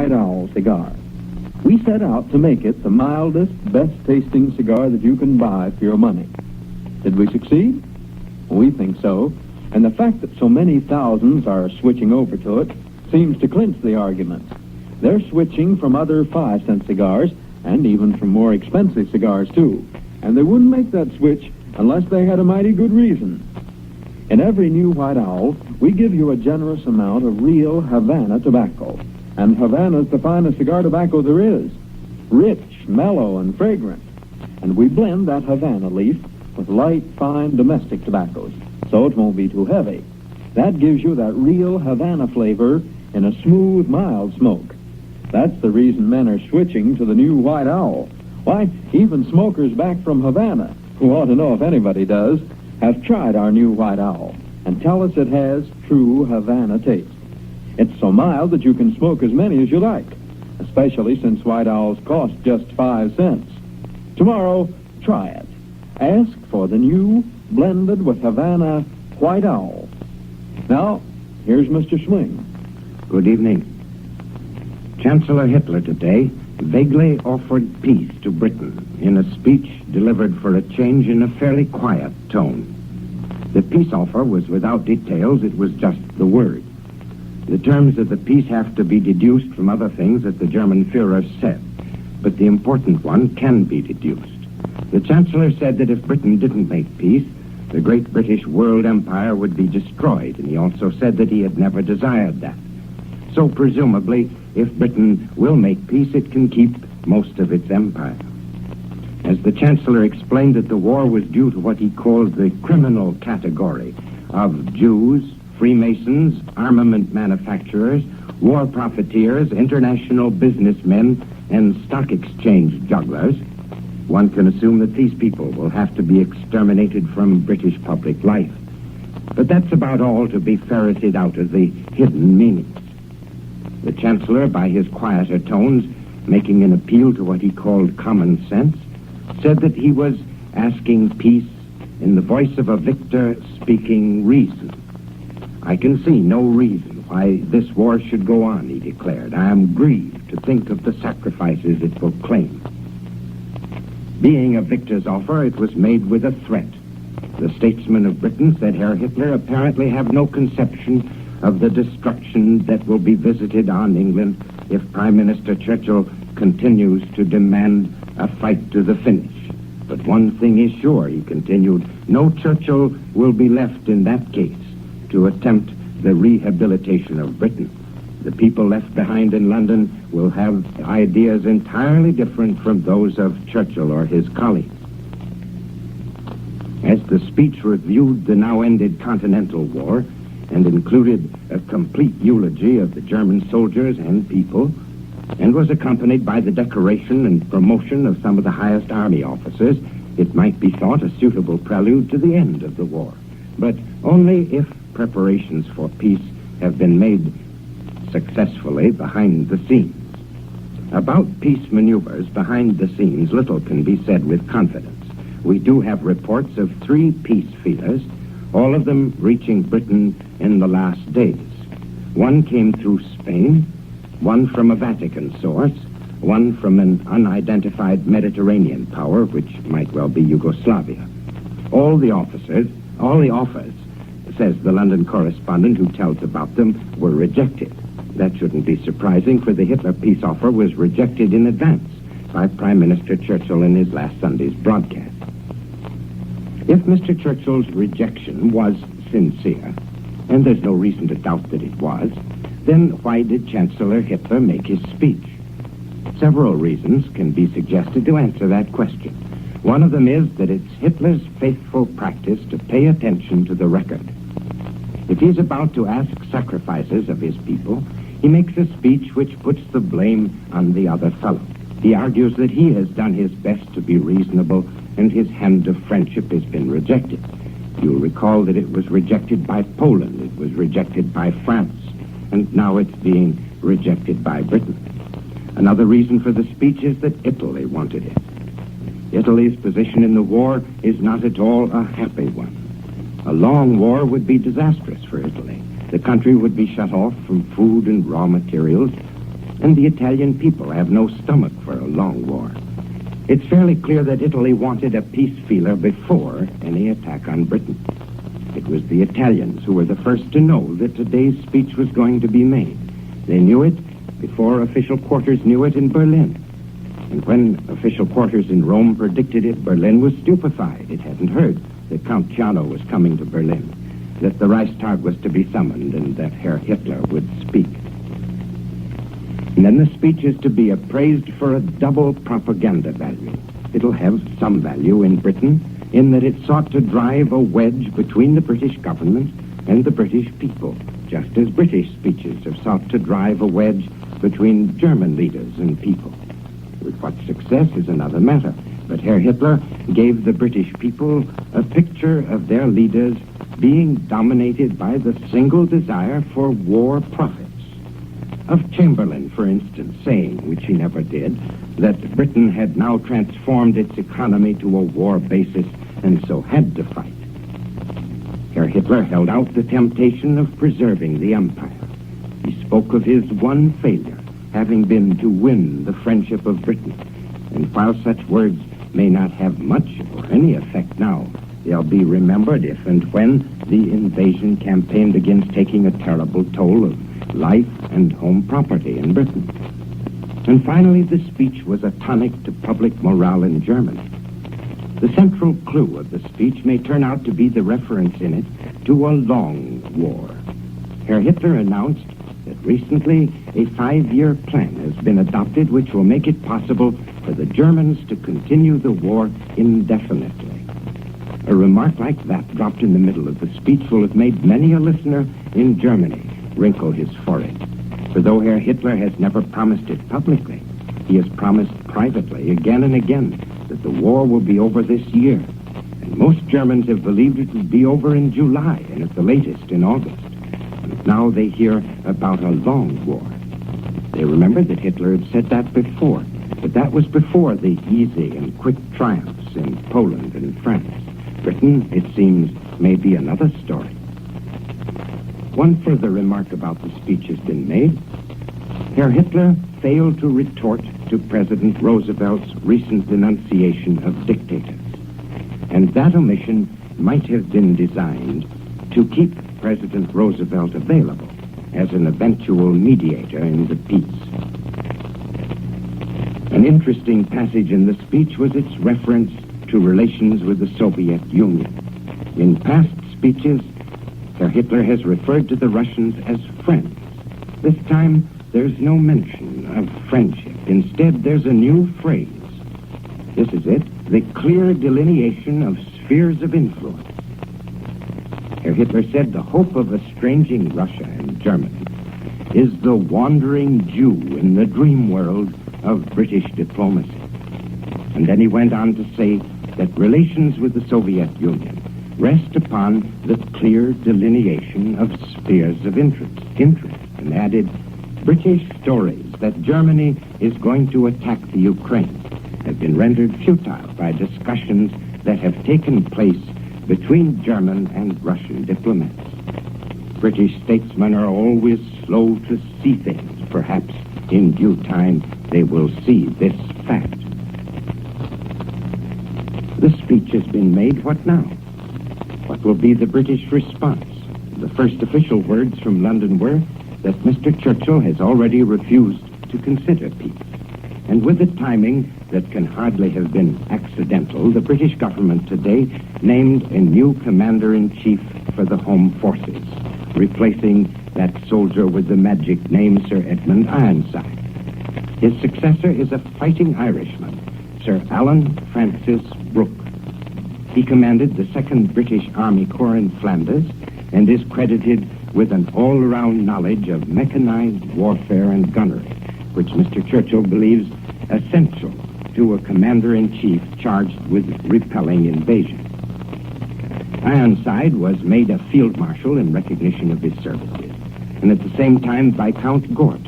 White Owl cigar. We set out to make it the mildest, best-tasting cigar that you can buy for your money. Did we succeed? We think so, and the fact that so many thousands are switching over to it seems to clinch the argument. They're switching from other 5-cent cigars, and even from more expensive cigars, too. And they wouldn't make that switch unless they had a mighty good reason. In every new White Owl, we give you a generous amount of real Havana tobacco. And Havana's the finest cigar tobacco there is. Rich, mellow, and fragrant. And we blend that Havana leaf with light, fine domestic tobaccos, so it won't be too heavy. That gives you that real Havana flavor in a smooth, mild smoke. That's the reason men are switching to the new White Owl. Why, even smokers back from Havana, who ought to know if anybody does, have tried our new White Owl and tell us it has true Havana taste. It's so mild that you can smoke as many as you like, especially since White Owls cost just 5 cents. Tomorrow, try it. Ask for the new, blended with Havana White Owl. Now, here's Mr. Swing. Good evening. Chancellor Hitler today vaguely offered peace to Britain in a speech delivered for a change in a fairly quiet tone. The peace offer was without details, it was just the word. The terms of the peace have to be deduced from other things that the German Führer said, but the important one can be deduced. The Chancellor said that if Britain didn't make peace, the great British world empire would be destroyed, and he also said that he had never desired that. So presumably, if Britain will make peace, it can keep most of its empire. As the Chancellor explained that the war was due to what he called the criminal category of Jews, Freemasons, armament manufacturers, war profiteers, international businessmen, and stock exchange jugglers, one can assume that these people will have to be exterminated from British public life. But that's about all to be ferreted out of the hidden meanings. The Chancellor, by his quieter tones, making an appeal to what he called common sense, said that he was asking peace in the voice of a victor speaking reason. I can see no reason why this war should go on, he declared. I am grieved to think of the sacrifices it will claim. Being a victor's offer, it was made with a threat. The statesmen of Britain, said Herr Hitler, apparently have no conception of the destruction that will be visited on England if Prime Minister Churchill continues to demand a fight to the finish. But one thing is sure, he continued, no Churchill will be left in that case to attempt the rehabilitation of Britain. The people left behind in London will have ideas entirely different from those of Churchill or his colleagues. As the speech reviewed the now-ended Continental War and included a complete eulogy of the German soldiers and people, and was accompanied by the decoration and promotion of some of the highest army officers, it might be thought a suitable prelude to the end of the war. But only if preparations for peace have been made successfully behind the scenes. About peace maneuvers behind the scenes, little can be said with confidence. We do have reports of 3 peace feelers, all of them reaching Britain in the last days. One came through Spain, one from a Vatican source, one from an unidentified Mediterranean power, which might well be Yugoslavia. All the offers, says the London correspondent who tells about them, were rejected. That shouldn't be surprising, for the Hitler peace offer was rejected in advance by Prime Minister Churchill in his last Sunday's broadcast. If Mr. Churchill's rejection was sincere, and there's no reason to doubt that it was, then why did Chancellor Hitler make his speech? Several reasons can be suggested to answer that question. One of them is that it's Hitler's faithful practice to pay attention to the record. If he's about to ask sacrifices of his people, he makes a speech which puts the blame on the other fellow. He argues that he has done his best to be reasonable, and his hand of friendship has been rejected. You'll recall that it was rejected by Poland, it was rejected by France, and now it's being rejected by Britain. Another reason for the speech is that Italy wanted it. Italy's position in the war is not at all a happy one. A long war would be disastrous for Italy. The country would be shut off from food and raw materials, and the Italian people have no stomach for a long war. It's fairly clear that Italy wanted a peace feeler before any attack on Britain. It was the Italians who were the first to know that today's speech was going to be made. They knew it before official quarters knew it in Berlin. And when official quarters in Rome predicted it, Berlin was stupefied. It hadn't heard that Count Ciano was coming to Berlin, that the Reichstag was to be summoned, and that Herr Hitler would speak. And then the speech is to be appraised for a double propaganda value. It'll have some value in Britain, in that it sought to drive a wedge between the British government and the British people, just as British speeches have sought to drive a wedge between German leaders and people. With what success is another matter, but Herr Hitler gave the British people a picture of their leaders being dominated by the single desire for war profits. Of Chamberlain, for instance, saying, which he never did, that Britain had now transformed its economy to a war basis and so had to fight. Herr Hitler held out the temptation of preserving the empire. He spoke of his one failure, having been to win the friendship of Britain. And while such words may not have much or any effect now, they'll be remembered if and when the invasion campaign begins taking a terrible toll of life and home property in Britain. And finally, the speech was a tonic to public morale in Germany. The central clue of the speech may turn out to be the reference in it to a long war. Herr Hitler announced that recently a 5-year plan has been adopted which will make it possible for the Germans to continue the war indefinitely. A remark like that dropped in the middle of the speech will have made many a listener in Germany wrinkle his forehead. For though Herr Hitler has never promised it publicly, he has promised privately again and again that the war will be over this year. And most Germans have believed it would be over in July and at the latest in August. And now they hear about a long war. They remember that Hitler had said that before, but that was before the easy and quick triumphs in Poland and France. Britain, it seems, may be another story. One further remark about the speech has been made. Herr Hitler failed to retort to President Roosevelt's recent denunciation of dictators. And that omission might have been designed to keep President Roosevelt available as an eventual mediator in the peace. An interesting passage in the speech was its reference to relations with the Soviet Union. In past speeches, Herr Hitler has referred to the Russians as friends. This time, there's no mention of friendship. Instead, there's a new phrase. This is it, the clear delineation of spheres of influence. Herr Hitler said the hope of estranging Russia and Germany is the wandering Jew in the dream world of British diplomacy. And then he went on to say that relations with the Soviet Union rest upon the clear delineation of spheres of interest, and added, British stories that Germany is going to attack the Ukraine have been rendered futile by discussions that have taken place between German and Russian diplomats. British statesmen are always slow to see things. Perhaps in due time they will see this fact. The speech has been made. What now? What will be the British response? The first official words from London were that Mr. Churchill has already refused to consider peace. And with a timing that can hardly have been accidental, the British government today named a new commander-in-chief for the home forces, replacing that soldier with the magic name Sir Edmund Ironside. His successor is a fighting Irishman, Sir Alan Francis Brooke. He commanded the 2nd British Army Corps in Flanders and is credited with an all-around knowledge of mechanized warfare and gunnery, which Mr. Churchill believes essential to a commander-in-chief charged with repelling invasion. Ironside was made a field marshal in recognition of his services, and at the same time Viscount Gort,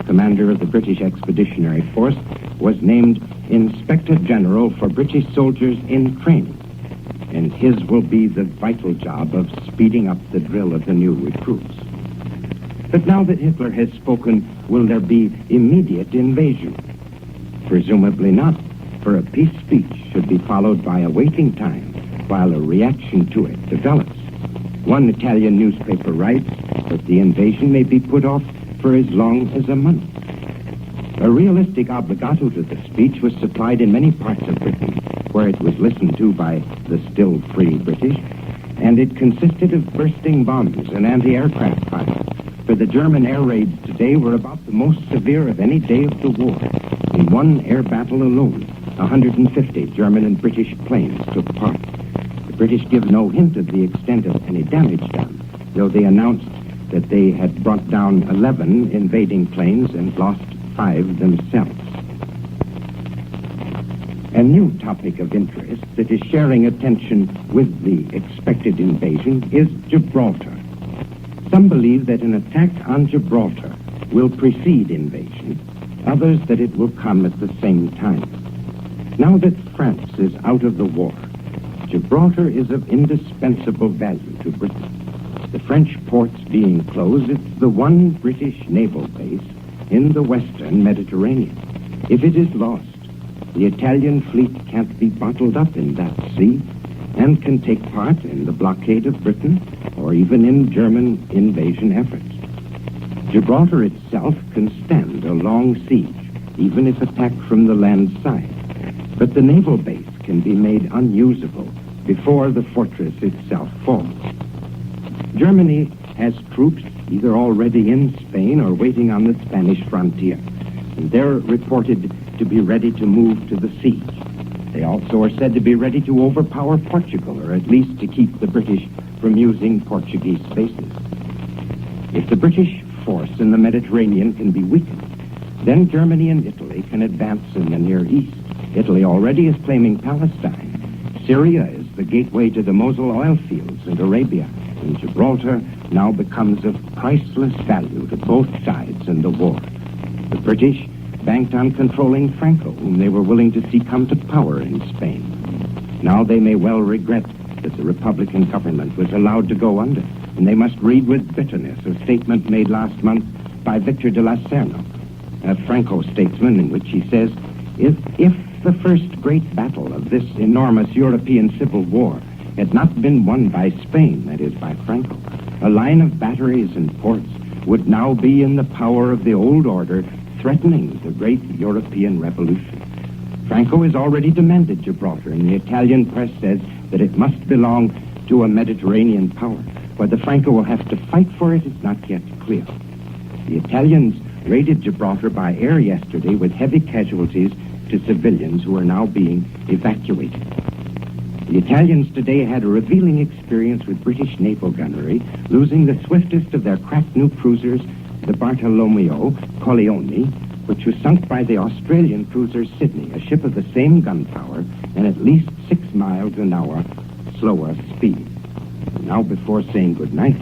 commander of the British Expeditionary Force, was named Inspector General for British soldiers in training, and his will be the vital job of speeding up the drill of the new recruits. But now that Hitler has spoken, will there be immediate invasion? Presumably not, for a peace speech should be followed by a waiting time while a reaction to it develops. One Italian newspaper writes that the invasion may be put off for as long as a month. A realistic obligato to the speech was supplied in many parts of Britain, where it was listened to by the still free British, and it consisted of bursting bombs and anti-aircraft fire. For the German air raids today were about the most severe of any day of the war. In one air battle alone, 150 German and British planes took part. The British give no hint of the extent of any damage done, though they announced that they had brought down 11 invading planes and lost 5 themselves. A new topic of interest that is sharing attention with the expected invasion is Gibraltar. Some believe that an attack on Gibraltar will precede invasion, others that it will come at the same time. Now that France is out of the war, Gibraltar is of indispensable value to Britain. The French ports being closed, it's the one British naval base in the western Mediterranean. If it is lost, the Italian fleet can't be bottled up in that sea and can take part in the blockade of Britain or even in German invasion efforts. Gibraltar itself can stand a long siege, even if attacked from the land side. But the naval base can be made unusable before the fortress itself falls. Germany has troops either already in Spain or waiting on the Spanish frontier, and they're reported to be ready to move to the siege. They also are said to be ready to overpower Portugal, or at least to keep the British from using Portuguese bases. If the British force in the Mediterranean can be weakened, then Germany and Italy can advance in the Near East. Italy already is claiming Palestine. Syria is the gateway to the Mosul oil fields and Arabia, and Gibraltar now becomes of priceless value to both sides in the war. The British banked on controlling Franco, whom they were willing to see come to power in Spain. Now they may well regret that the Republican government was allowed to go under, and they must read with bitterness a statement made last month by Victor de la Serna, a Franco statesman, in which he says, if the first great battle of this enormous European civil war had not been won by Spain, that is, by Franco, a line of batteries and ports would now be in the power of the old order, threatening the great European revolution. Franco has already demanded Gibraltar, and the Italian press says that it must belong to a Mediterranean power. Whether Franco will have to fight for it is not yet clear. The Italians raided Gibraltar by air yesterday with heavy casualties to civilians who are now being evacuated. The Italians today had a revealing experience with British naval gunnery, losing the swiftest of their crack new cruisers, the Bartolomeo Colleoni, which was sunk by the Australian cruiser Sydney, a ship of the same gunpower and at least 6 miles an hour slower speed. Now, before saying goodnight,